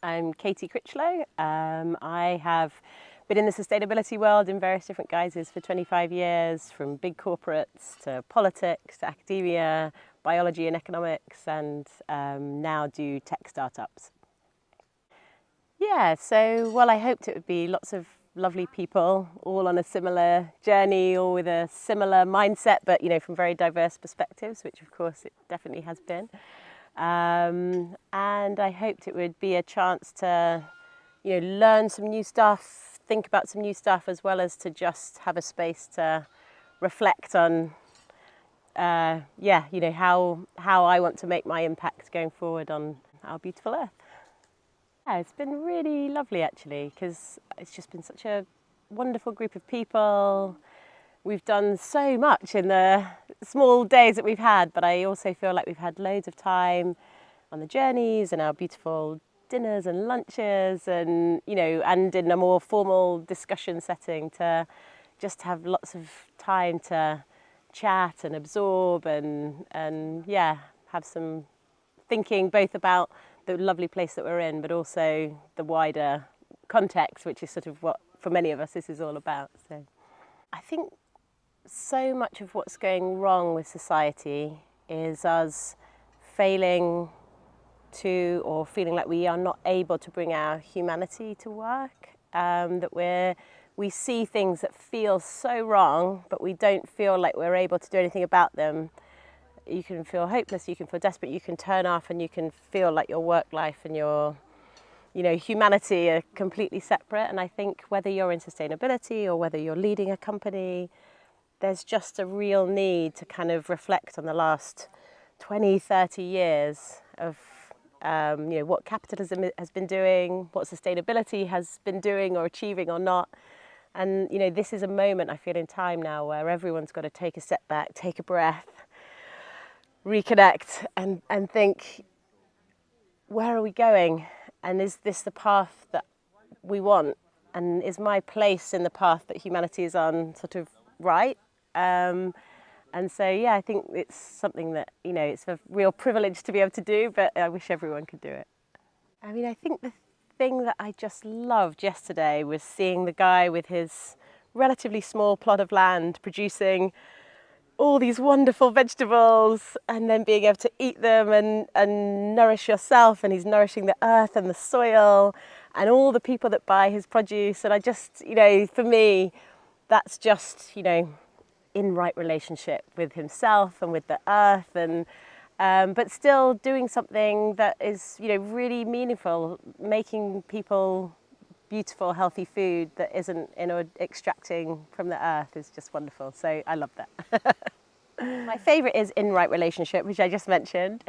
I'm Katie Critchlow. I have been in the sustainability world in various different guises for 25 years, from big corporates to politics, to academia, biology and economics, and now do tech startups. Yeah, so well, I hoped it would be lots of lovely people, all on a similar journey, all with a similar mindset, but from very diverse perspectives, which of course it definitely has been. And I hoped it would be a chance to, learn some new stuff, think about some new stuff, as well as to just have a space to reflect on, how I want to make my impact going forward on our beautiful Earth. Yeah, it's been really lovely actually, because it's just been such a wonderful group of people. We've done so much in the small days that we've had, but I also feel like we've had loads of time on the journeys and our beautiful dinners and lunches, and and in a more formal discussion setting to just have lots of time to chat and absorb and have some thinking both about the lovely place that we're in, but also the wider context, which is sort of what for many of us this is all about. So I think so much of what's going wrong with society is us failing to, or feeling like we are not able to bring our humanity to work, that we see things that feel so wrong, but we don't feel like we're able to do anything about them. You can feel hopeless, you can feel desperate, you can turn off, and you can feel like your work life and your humanity are completely separate. And I think whether you're in sustainability or whether you're leading a company, there's just a real need to kind of reflect on the last 20, 30 years of what capitalism has been doing, what sustainability has been doing or achieving or not. And this is a moment, I feel, in time now where everyone's got to take a step back, take a breath, reconnect and think, where are we going? And is this the path that we want? And is my place in the path that humanity is on sort of right? And so, I think it's something that, it's a real privilege to be able to do, but I wish everyone could do it. I mean, I think the thing that I just loved yesterday was seeing the guy with his relatively small plot of land producing all these wonderful vegetables and then being able to eat them and nourish yourself, and he's nourishing the earth and the soil and all the people that buy his produce. And I just, for me, that's just, in right relationship with himself and with the earth, and but still doing something that is, really meaningful, making people beautiful, healthy food that isn't, extracting from the earth is just wonderful. So I love that. My favourite is In Right Relationship, which I just mentioned,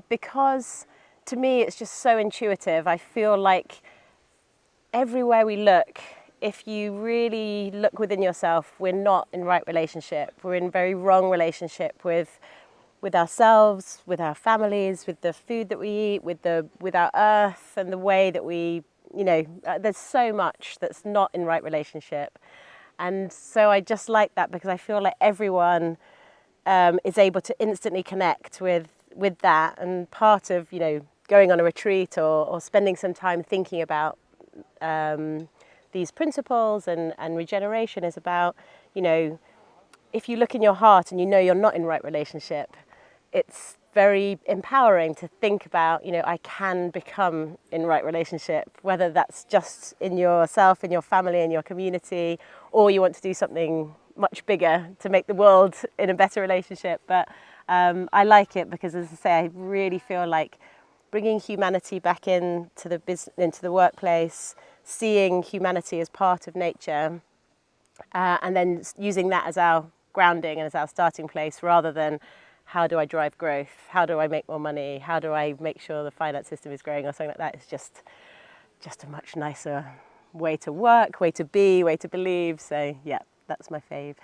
because to me it's just so intuitive. I feel like everywhere we look, if you really look within yourself, we're not in right relationship. We're in very wrong relationship with ourselves, with our families, with the food that we eat, with our earth and the way that we, there's so much that's not in right relationship. And so I just like that, because I feel like everyone is able to instantly connect with that. And part of, going on a retreat or spending some time thinking about these principles and regeneration is about, if you look in your heart and you're not in right relationship, it's very empowering to think about, I can become in right relationship, whether that's just in yourself, in your family, in your community, or you want to do something much bigger to make the world in a better relationship. But I like it because, as I say, I really feel like bringing humanity back into the business, into the workplace, seeing humanity as part of nature, and then using that as our grounding and as our starting place, rather than how do I drive growth, how do I make more money, how do I make sure the finance system is growing or something like that. It's just a much nicer way to work, way to be, way to believe. So yeah, that's my fave.